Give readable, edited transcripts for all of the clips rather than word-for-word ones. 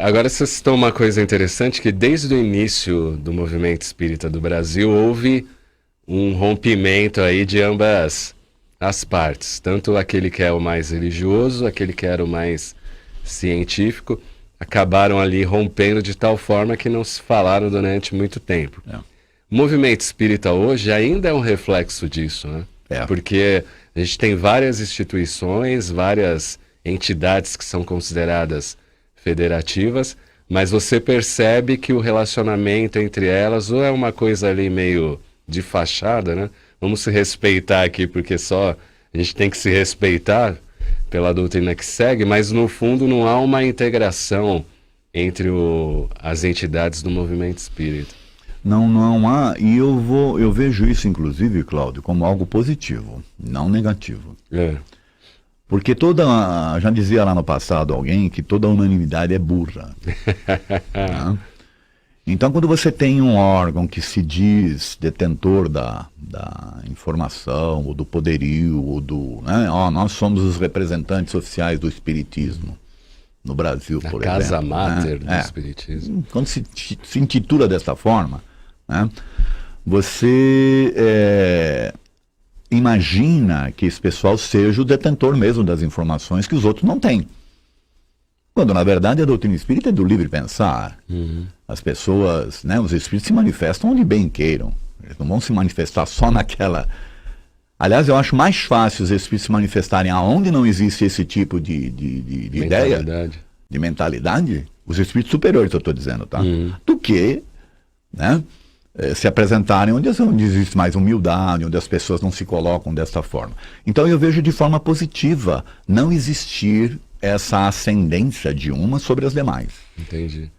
Agora você citou uma coisa interessante, que desde o início do movimento espírita do Brasil houve um rompimento aí de ambas as partes, tanto aquele que é o mais religioso, aquele que era o mais científico, acabaram ali rompendo de tal forma que não se falaram durante muito tempo. O movimento espírita hoje ainda é um reflexo disso, né? Porque a gente tem várias instituições, várias entidades que são consideradas federativas, mas você percebe que o relacionamento entre elas ou é uma coisa ali meio de fachada, né? Vamos se respeitar aqui, porque só a gente tem que se respeitar pela doutrina que segue, mas no fundo não há uma integração entre as entidades do movimento espírita. Não há, e eu vejo isso, inclusive, Cláudio, como algo positivo, não negativo. Porque já dizia lá no passado alguém que toda unanimidade é burra. Né? Então, quando você tem um órgão que se diz detentor da informação, ou do poderio, ou né? Nós somos os representantes oficiais do espiritismo no Brasil, por exemplo. A casa máter do espiritismo. Quando se intitula dessa forma, né? Você imagina que esse pessoal seja o detentor mesmo das informações que os outros não têm. Quando, na verdade, a doutrina espírita é do livre pensar. As pessoas, né, os espíritos se manifestam onde bem queiram. Eles não vão se manifestar só naquela... Aliás, eu acho mais fácil os espíritos se manifestarem aonde não existe esse tipo de ideia, de mentalidade, os espíritos superiores, eu estou dizendo, tá? Do que, né, se apresentarem onde existe mais humildade, onde as pessoas não se colocam dessa forma. Então eu vejo de forma positiva não existir essa ascendência de uma sobre as demais. Entendi.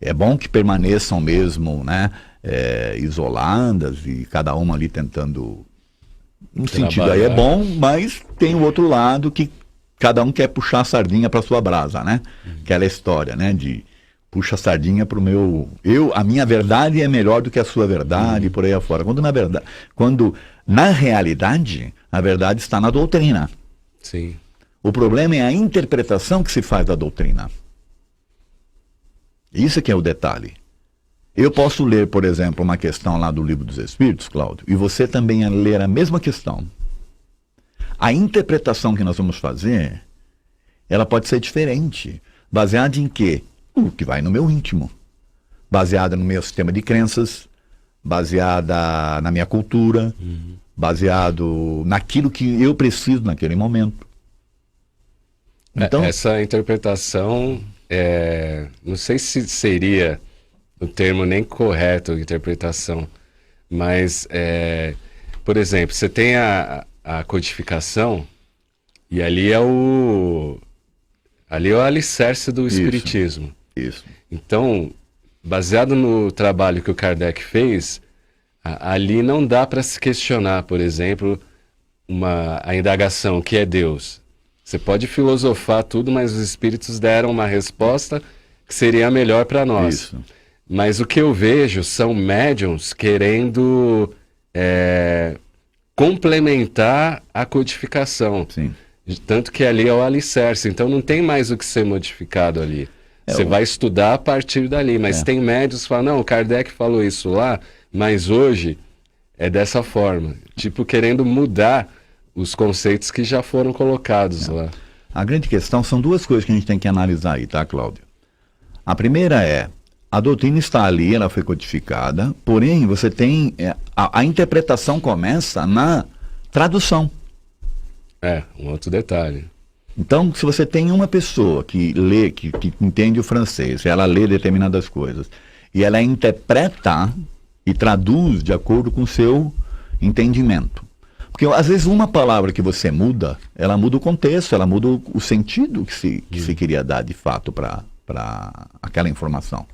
É bom que permaneçam mesmo, né, isoladas e cada uma ali tentando... No sentido aí é bom, mas tem o outro lado que cada um quer puxar a sardinha para sua brasa, né? Aquela história, né, de puxa a sardinha para o meu... a minha verdade é melhor do que a sua verdade, e por aí afora. Quando na realidade, a verdade está na doutrina. Sim. O problema é a interpretação que se faz da doutrina. Isso que é o detalhe. Eu posso ler, por exemplo, uma questão lá do Livro dos Espíritos, Cláudio, e você também ler a mesma questão. A interpretação que nós vamos fazer, ela pode ser diferente. Baseada em quê? O que vai no meu íntimo. Baseada no meu sistema de crenças, baseada na minha cultura, baseado naquilo que eu preciso naquele momento. Então, essa interpretação, não sei se seria o termo nem correto, interpretação, mas, por exemplo, você tem a codificação e ali é o alicerce do espiritismo. Isso. Então, baseado no trabalho que o Kardec fez, ali não dá para se questionar, por exemplo, a indagação, o que é Deus? Você pode filosofar tudo, mas os espíritos deram uma resposta que seria a melhor para nós. Isso. Mas o que eu vejo são médiuns querendo complementar a codificação. Sim. Tanto que ali é o alicerce. Então não tem mais o que ser modificado ali. Você vai estudar a partir dali. Mas tem médiuns que falam, não, o Kardec falou isso lá, mas hoje é dessa forma. Tipo, querendo mudar os conceitos que já foram colocados lá. A grande questão são duas coisas que a gente tem que analisar aí, tá, Cláudio? A primeira é, a doutrina está ali, ela foi codificada, porém você tem, a interpretação começa na tradução. Um outro detalhe. Então, se você tem uma pessoa que lê, que entende o francês, ela lê determinadas coisas, e ela interpreta e traduz de acordo com o seu entendimento. Porque às vezes uma palavra que você muda, ela muda o contexto, ela muda o sentido que se queria dar de fato para aquela informação,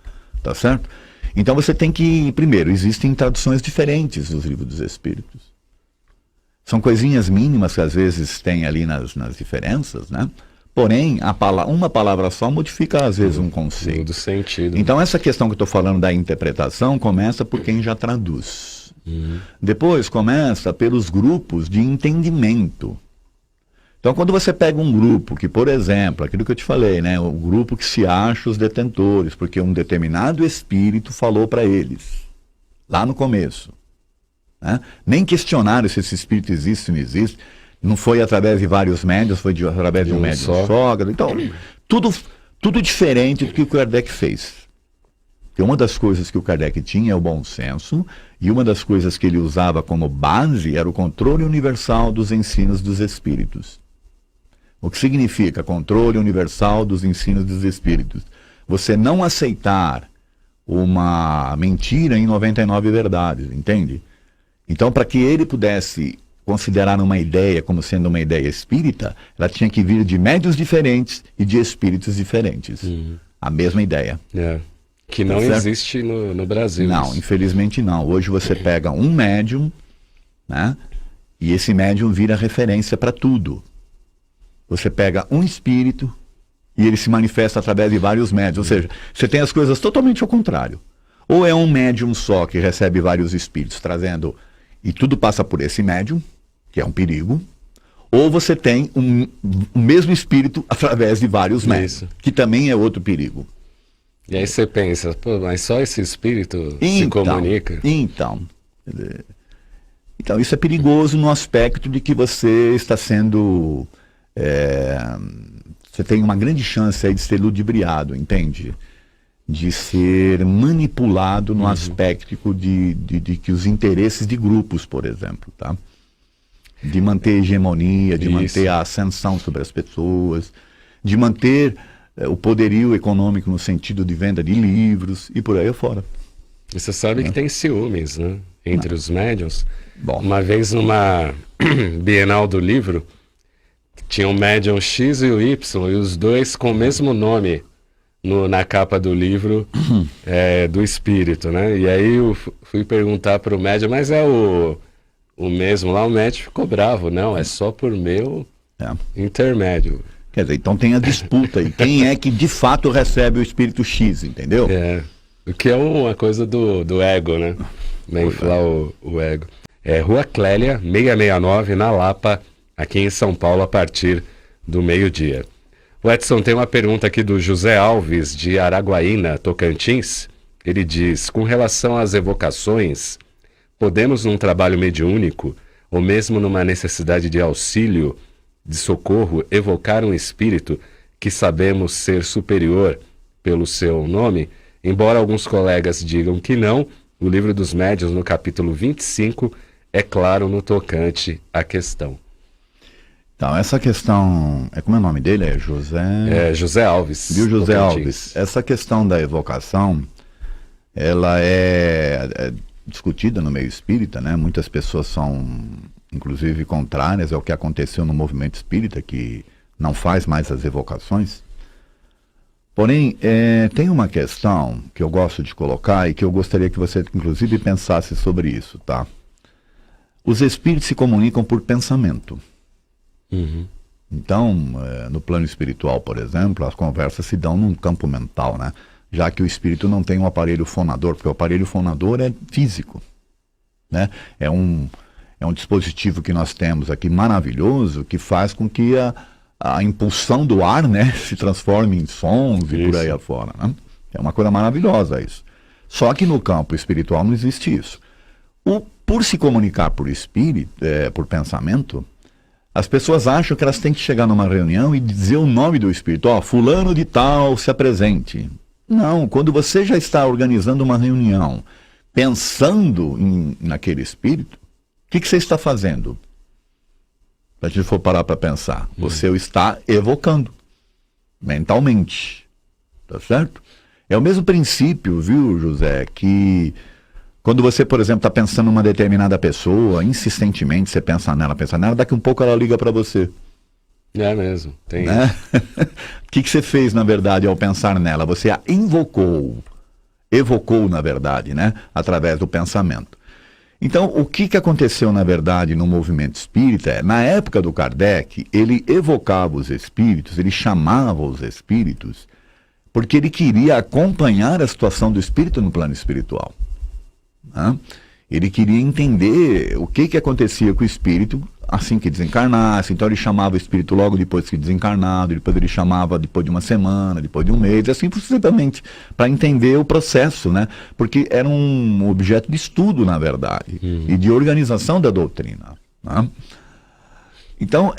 tá certo? Então você tem que, primeiro, existem traduções diferentes dos livros dos Espíritos. São coisinhas mínimas que às vezes tem ali nas diferenças, né? Porém, uma palavra só modifica às vezes um conceito. Do sentido. Então essa questão que eu estou falando da interpretação começa por quem já traduz. Depois começa pelos grupos de entendimento. Então, quando você pega um grupo que, por exemplo, aquilo que eu te falei, né, o grupo que se acha os detentores, porque um determinado espírito falou para eles, lá no começo, né? Nem questionaram se esse espírito existe ou não existe, não foi através de vários médiuns, foi através de um médium só. Então, tudo diferente do que o Kardec fez. Porque uma das coisas que o Kardec tinha é o bom senso, e uma das coisas que ele usava como base era o controle universal dos ensinos dos espíritos. O que significa controle universal dos ensinos dos espíritos? Você não aceitar uma mentira em 99 verdades, entende? Então, para que ele pudesse considerar uma ideia como sendo uma ideia espírita, ela tinha que vir de médiuns diferentes e de espíritos diferentes. A mesma ideia. Que não existe no Brasil. Não, isso. Infelizmente não. Hoje você pega um médium, né? E esse médium vira referência para tudo. Você pega um espírito e ele se manifesta através de vários médiums. Ou seja, você tem as coisas totalmente ao contrário. Ou é um médium só que recebe vários espíritos trazendo, e tudo passa por esse médium, que é um perigo. Ou você tem o mesmo espírito através de vários médiums, que também é outro perigo. E aí você pensa, pô, mas só esse espírito se comunica? Então, isso é perigoso no aspecto de que você está sendo... você tem uma grande chance aí de ser ludibriado, entende? De ser manipulado no aspecto de que os interesses de grupos, por exemplo, tá? De manter hegemonia, de manter a ascensão sobre as pessoas, de manter o poderio econômico no sentido de venda de livros e por aí afora. E você sabe que tem ciúmes, né? Entre os médiuns. Bom. Uma vez numa Bienal do Livro, tinha o médium X e o Y, e os dois com o mesmo nome na capa do livro do espírito, né? E aí eu fui perguntar para o médium, mas é o mesmo lá? O médium ficou bravo. Não, é só por meu intermédio. Quer dizer, então tem a disputa aí. Quem é que de fato recebe o espírito X, entendeu? O que é uma coisa do ego, né? Vai inflar o ego. Rua Clélia, 669, na Lapa, aqui em São Paulo, a partir do meio-dia. O Edson, tem uma pergunta aqui do José Alves, de Araguaína, Tocantins. Ele diz, com relação às evocações, podemos num trabalho mediúnico, ou mesmo numa necessidade de auxílio, de socorro, evocar um espírito que sabemos ser superior pelo seu nome? Embora alguns colegas digam que não, o Livro dos Médiuns, no capítulo 25, é claro no tocante à questão. Então, essa questão... Como é o nome dele? É José... José Alves. Viu, José Alves? Essa questão da evocação, ela é discutida no meio espírita, né? Muitas pessoas são, inclusive, contrárias ao que aconteceu no movimento espírita, que não faz mais as evocações. Porém, tem uma questão que eu gosto de colocar e que eu gostaria que você, inclusive, pensasse sobre isso, tá? Os espíritos se comunicam por pensamento. Então, no plano espiritual, por exemplo, as conversas se dão num campo mental, né? Já que o espírito não tem um aparelho fonador, porque o aparelho fonador é físico, né? É um dispositivo que nós temos aqui maravilhoso, que faz com que a impulsão do ar, né, se transforme em sons e por aí afora, né? É uma coisa maravilhosa isso. Só que no campo espiritual não existe isso. Por se comunicar por espírito, por pensamento, as pessoas acham que elas têm que chegar numa reunião e dizer o nome do espírito. Fulano de tal, se apresente. Não, quando você já está organizando uma reunião, pensando naquele espírito, o que você está fazendo? Se a gente for parar para pensar, você o está evocando, mentalmente. Tá certo? É o mesmo princípio, viu, José, que... Quando você, por exemplo, está pensando numa determinada pessoa, insistentemente você pensa nela, daqui um pouco ela liga para você. É mesmo, tem. Né? O que você fez, na verdade, ao pensar nela? Você a evocou, na verdade, né? Através do pensamento. Então, o que aconteceu, na verdade, no movimento espírita na época do Kardec, ele evocava os espíritos, ele chamava os espíritos, porque ele queria acompanhar a situação do espírito no plano espiritual. Ele queria entender o que acontecia com o espírito assim que desencarnasse. Então ele chamava o espírito logo depois que desencarnado, depois ele chamava depois de uma semana, depois de um mês, assim sucessivamente, para entender o processo, né? Porque era um objeto de estudo, na verdade, e de organização da doutrina, né? Então,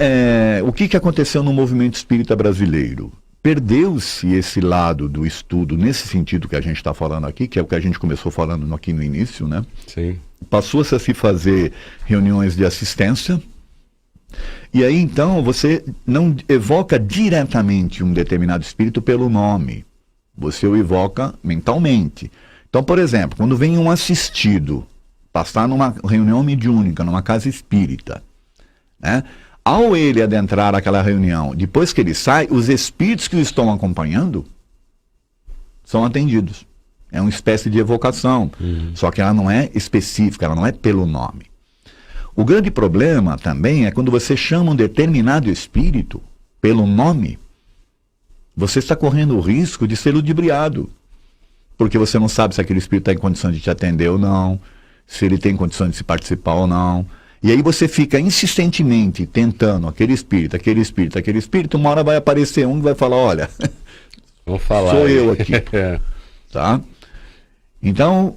o que aconteceu no movimento espírita brasileiro? Perdeu-se esse lado do estudo, nesse sentido que a gente está falando aqui, que é o que a gente começou falando aqui no início, né? Sim. Passou-se a se fazer reuniões de assistência, e aí então você não evoca diretamente um determinado espírito pelo nome, você o evoca mentalmente. Então, por exemplo, quando vem um assistido passar numa reunião mediúnica, numa casa espírita, né? Ao ele adentrar aquela reunião, depois que ele sai, os espíritos que o estão acompanhando são atendidos. É uma espécie de evocação, só que ela não é específica, ela não é pelo nome. O grande problema também é quando você chama um determinado espírito pelo nome, você está correndo o risco de ser ludibriado, porque você não sabe se aquele espírito está em condição de te atender ou não, se ele tem condição de se participar ou não. E aí você fica insistentemente tentando aquele espírito, uma hora vai aparecer um que vai falar, olha, vamos falar sou aí. eu aqui. Tá? Então,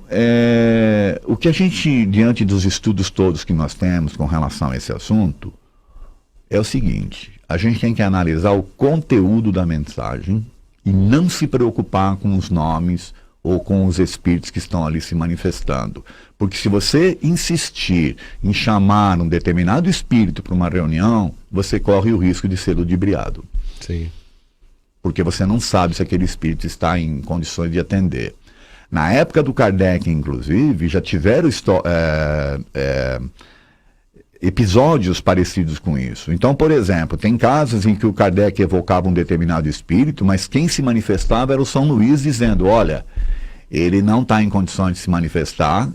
o que a gente, diante dos estudos todos que nós temos com relação a esse assunto, é o seguinte, a gente tem que analisar o conteúdo da mensagem e não se preocupar com os nomes ou com os espíritos que estão ali se manifestando. Porque se você insistir em chamar um determinado espírito para uma reunião, você corre o risco de ser ludibriado. Sim. Porque você não sabe se aquele espírito está em condições de atender. Na época do Kardec, inclusive, já tiveram episódios parecidos com isso. Então, por exemplo, tem casos em que o Kardec evocava um determinado espírito, mas quem se manifestava era o São Luís dizendo, olha, ele não está em condições de se manifestar,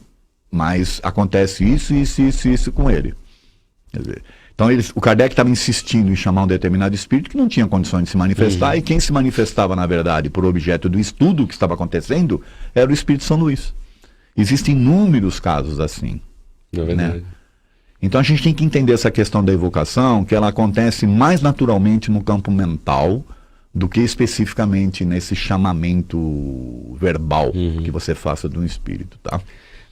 mas acontece isso com ele. Quer dizer, então o Kardec estava insistindo em chamar um determinado espírito que não tinha condições de se manifestar, e quem se manifestava, na verdade, por objeto do estudo que estava acontecendo, era o Espírito São Luís. Existem inúmeros casos assim. É verdade. Né? Então a gente tem que entender essa questão da evocação, que ela acontece mais naturalmente no campo mental do que especificamente nesse chamamento verbal que você faça de um espírito, tá?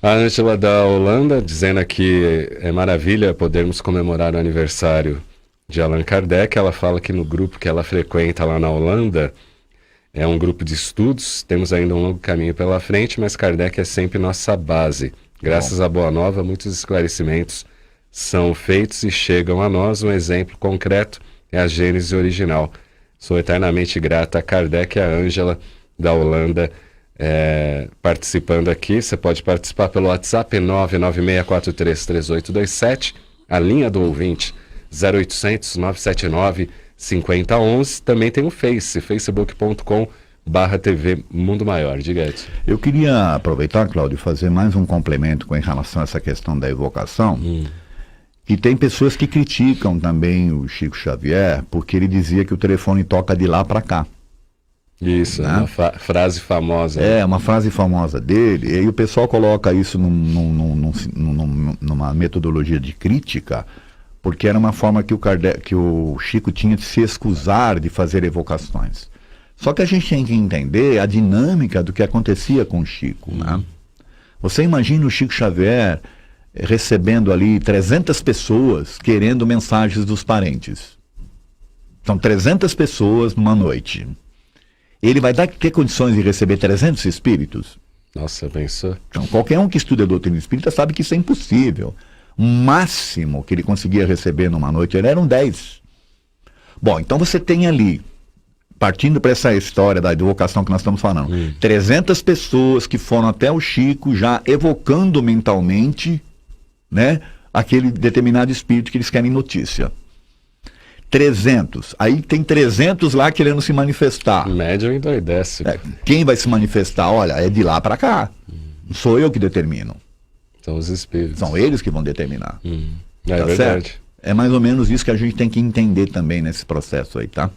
A Ângela da Holanda dizendo aqui, é maravilha podermos comemorar o aniversário de Allan Kardec. Ela fala que no grupo que ela frequenta lá na Holanda, é um grupo de estudos, temos ainda um longo caminho pela frente, mas Kardec é sempre nossa base. Graças à Boa Nova, muitos esclarecimentos são feitos e chegam a nós. Um exemplo concreto é a Gênese original. Sou eternamente grata a Kardec e a Ângela da Holanda participando aqui. Você pode participar pelo WhatsApp 996433827, a linha do ouvinte 0800 979 5011. Também tem o facebook.com/TV Mundo Maior. Diga, Edson. Eu queria aproveitar, Cláudio, e fazer mais um complemento com relação a essa questão da evocação. E tem pessoas que criticam também o Chico Xavier, porque ele dizia que o telefone toca de lá para cá. Isso, né? Uma frase famosa. Uma frase famosa dele, e aí o pessoal coloca isso numa metodologia de crítica, porque era uma forma que o Chico tinha de se excusar de fazer evocações. Só que a gente tem que entender a dinâmica do que acontecia com o Chico, né? Você imagina o Chico Xavier recebendo ali 300 pessoas querendo mensagens dos parentes. São 300 pessoas numa noite. Ele vai ter condições de receber 300 espíritos? Nossa, pensou? Então, qualquer um que estuda a doutrina espírita sabe que isso é impossível. O máximo que ele conseguia receber numa noite eram 10. Bom, então você tem ali, partindo para essa história da evocação que nós estamos falando, 300 pessoas que foram até o Chico já evocando mentalmente, né, aquele determinado espírito que eles querem notícia. 300. Aí tem 300 lá querendo se manifestar. Médium endoidece. Quem vai se manifestar? Olha, é de lá para cá. Não sou eu que determino. São os espíritos. São eles que vão determinar. É tá verdade. Certo? É mais ou menos isso que a gente tem que entender também nesse processo aí, tá?